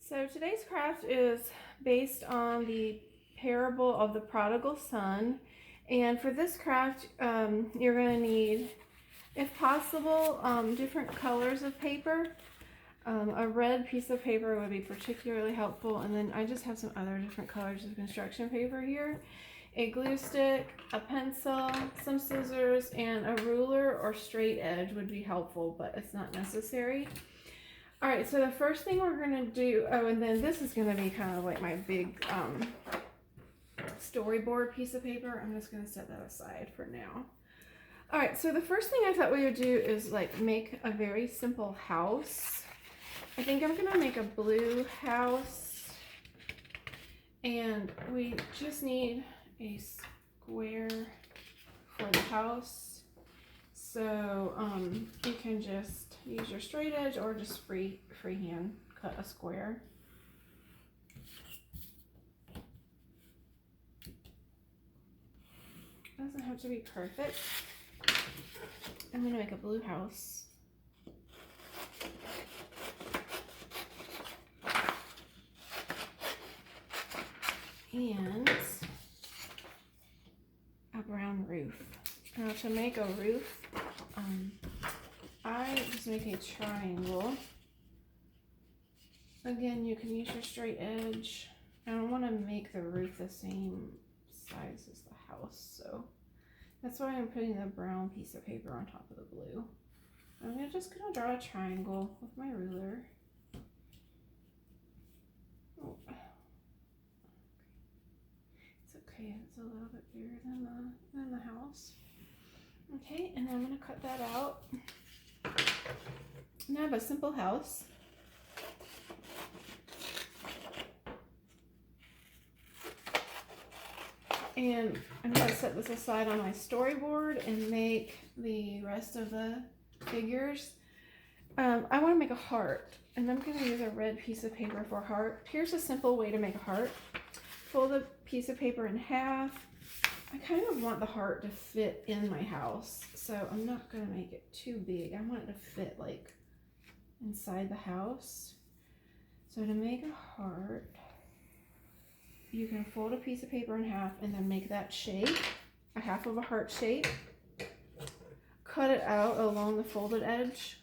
So today's craft is based on the parable of the prodigal son. And for this craft, you're going to need, if possible, different colors of paper. A red piece of paper would be particularly helpful. And then I just have some other different colors of construction paper here. A glue stick, a pencil, some scissors, and a ruler or straight edge would be helpful, but it's not necessary. All right, so the first thing we're gonna do, oh, and then this is gonna be kind of like my big storyboard piece of paper. I'm just gonna set that aside for now. All right, so the first thing I thought we would do is like make a very simple house. I think I'm gonna make a blue house, and we just need a square for the house. So you can just use your straight edge or just freehand cut a square. Doesn't have to be perfect. I'm gonna make a blue house. And a brown roof. Now to make a roof, I just make a triangle. Again, you can use your straight edge. I don't want to make the roof the same size as the house, so that's why I'm putting the brown piece of paper on top of the blue. I'm just gonna draw a triangle with my ruler. Oh. It's okay, it's a little bit bigger than the house. Okay, and then I'm gonna cut that out. Now I have a simple house. And I'm going to set this aside on my storyboard and make the rest of the figures. I want to make a heart, and I'm going to use a red piece of paper for a heart. Here's a simple way to make a heart. Fold the piece of paper in half. I kind of want the heart to fit in my house, so I'm not going to make it too big. I want it to fit like inside the house. So to make a heart, you can fold a piece of paper in half and then make that shape, a half of a heart shape. Cut it out along the folded edge.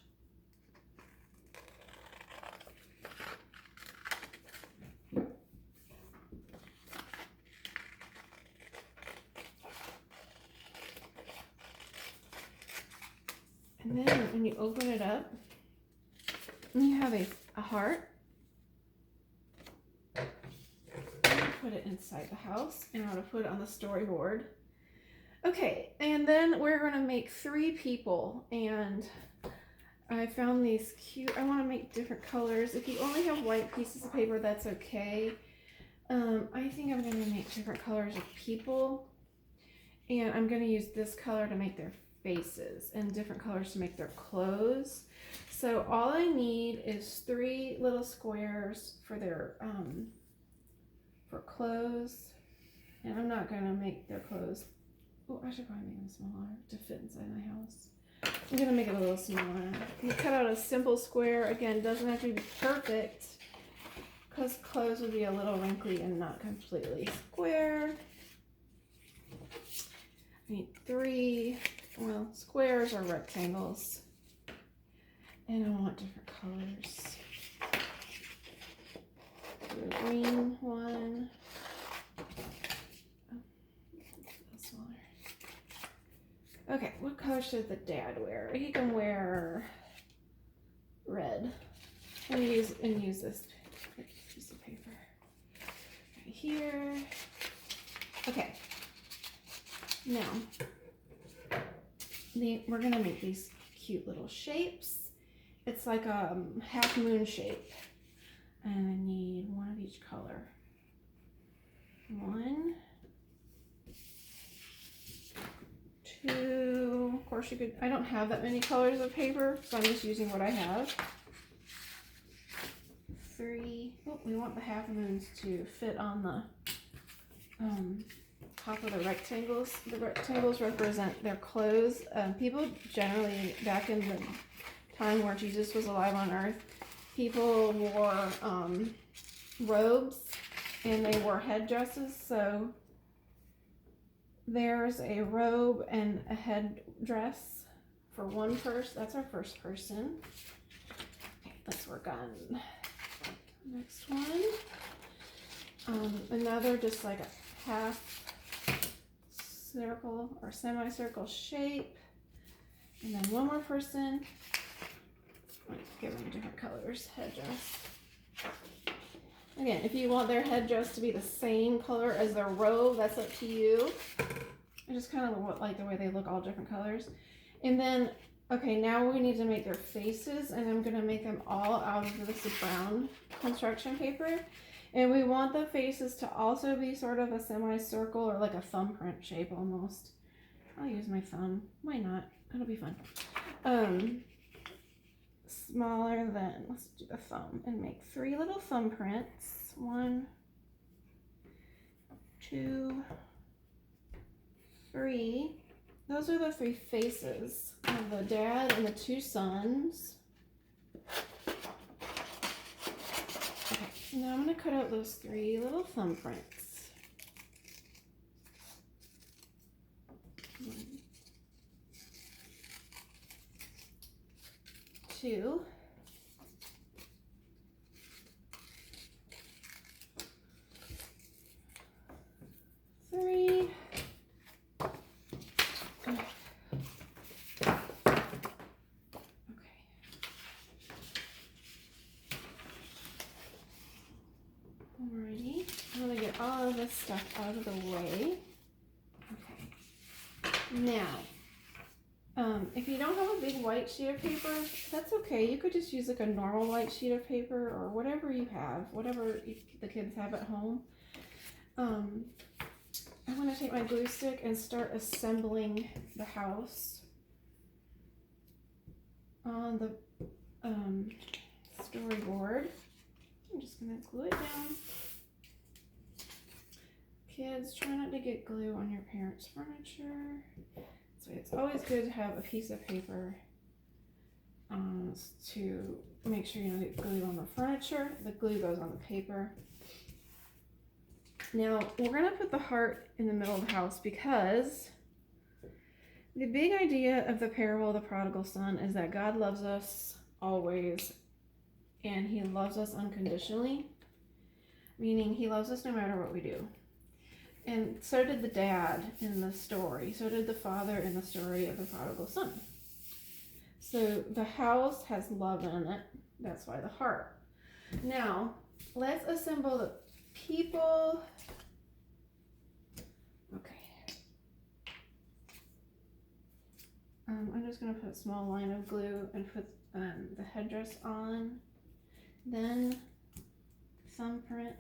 And then when you open it up, you have a heart. Put it inside the house, and I'm going to put it on the storyboard. Okay, and then we're going to make 3 people, and I found these cute. I want to make different colors. If you only have white pieces of paper, that's okay. I think I'm going to make different colors of people, and I'm going to use this color to make their faces and different colors to make their clothes. So all I need is 3 little squares for their for clothes, and I'm not gonna make their clothes. Oh, I should probably make them smaller to fit inside my house. I'm gonna make it a little smaller. You cut out a simple square. Again, doesn't have to be perfect because clothes would be a little wrinkly and not completely square. I need 3, well, squares or rectangles, and I want different colors. The green one. Oh, that's smaller. Okay, what color should the dad wear? He can wear red. And use this piece of paper right here. Okay. Now, we're gonna make these cute little shapes. It's like a half moon shape. And I need 1 of each color. 1, 2, of course you could, I don't have that many colors of paper, so I'm just using what I have. 3, oh, we want the half moons to fit on the top of the rectangles. The rectangles represent their clothes. People generally, back in the time where Jesus was alive on earth, people wore robes and they wore headdresses. So there's a robe and a headdress for one person. That's our first person. Okay, let's work on next one. Another just like a half circle or semicircle shape. And then one more person. Let's give them different colors. Headdress. Again, if you want their headdress to be the same color as their robe, that's up to you. I just kind of like the way they look all different colors. And then, okay, now we need to make their faces, and I'm going to make them all out of this brown construction paper. And we want the faces to also be sort of a semicircle or like a thumbprint shape almost. I'll use my thumb. Why not? It'll be fun. Smaller than, let's do the thumb and make 3 little thumbprints. 1, 2, 3. Those are the 3 faces of the dad and the 2 sons. Okay, so now I'm going to cut out those 3 little thumbprints. 1, 2. 3. Okay. Alrighty. I'm gonna get all of this stuff out of the way. Okay. Now, if you don't have a big white sheet of paper, that's okay. You could just use like a normal white sheet of paper or whatever you have, whatever the kids have at home. I'm going to take my glue stick and start assembling the house on the storyboard. I'm just going to glue it down. Kids, try not to get glue on your parents' furniture. So it's always good to have a piece of paper to make sure you don't get glue on the furniture. The glue goes on the paper. Now, we're going to put the heart in the middle of the house because the big idea of the parable of the prodigal son is that God loves us always, and he loves us unconditionally, meaning he loves us no matter what we do. And so did the dad in the story. So did the father in the story of the prodigal son. So the house has love in it. That's why the heart. Now, let's assemble the people. Okay. I'm just going to put a small line of glue and put the headdress on. Then thumbprint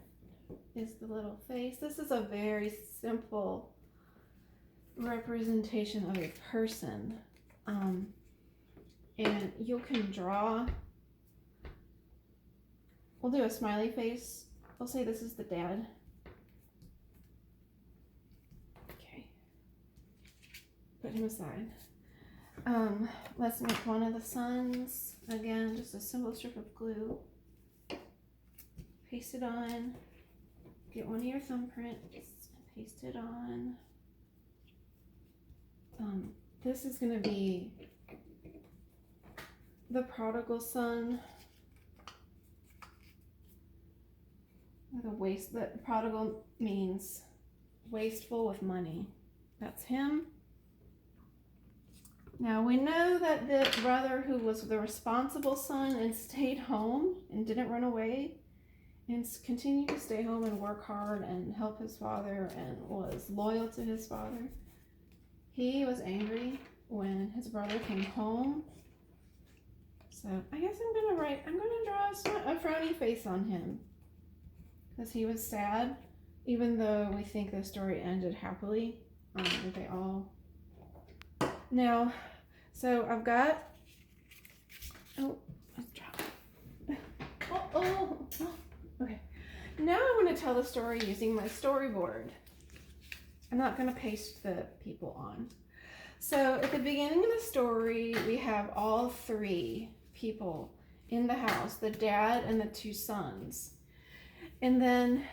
is the little face. This is a very simple representation of a person. And you can draw. We'll do a smiley face. We'll say this is the dad. Okay. Put him aside. Let's make one of the sons. Again, just a simple strip of glue. Paste it on. Get one of your thumbprints and paste it on. This is going to be the prodigal son. That prodigal means wasteful with money. That's him. Now we know that the brother who was the responsible son and stayed home and didn't run away and continued to stay home and work hard and help his father and was loyal to his father. He was angry when his brother came home. So I guess I'm going to draw a frowny face on him because he was sad, even though we think the story ended happily. They all. Now, so I've got, okay. Now I want to tell the story using my storyboard. I'm not going to paste the people on. So at the beginning of the story, we have all 3 people in the house, the dad and the two sons. And then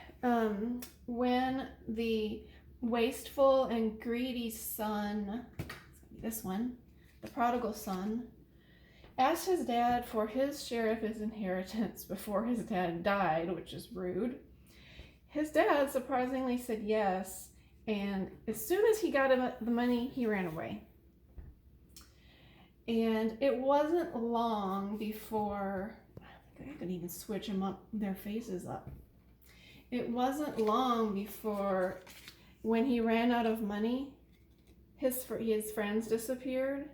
when the wasteful and greedy son, this one, the prodigal son, asked his dad for his share of his inheritance before his dad died, which is rude, his dad surprisingly said yes, and as soon as he got the money, he ran away. And it wasn't long before, I think I could even switch them up, their faces up. It wasn't long before, when he ran out of money, his friends disappeared.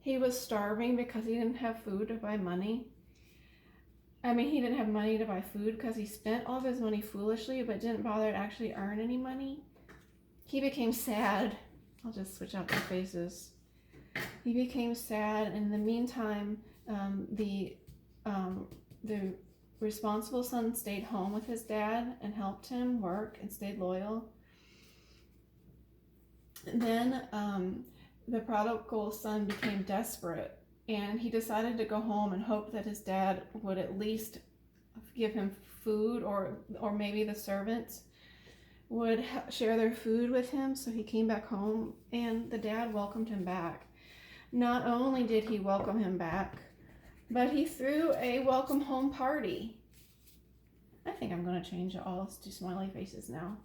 He was starving because he didn't have food to buy money. He didn't have money to buy food because he spent all of his money foolishly, but didn't bother to actually earn any money. He became sad. I'll just switch out their faces. He became sad. In the meantime, the responsible son stayed home with his dad and helped him work and stayed loyal. And then the prodigal son became desperate, and he decided to go home and hope that his dad would at least give him food, or maybe the servants would share their food with him. So he came back home, and the dad welcomed him back. Not only did he welcome him back, but he threw a welcome home party. I think I'm going to change it all to smiley faces now.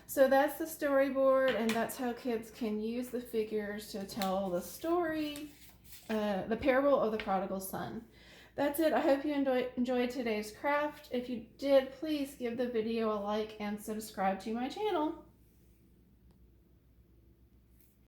So that's the storyboard, and that's how kids can use the figures to tell the story, the parable of the prodigal son. That's it. I hope you enjoyed today's craft. If you did, please give the video a like and subscribe to my channel.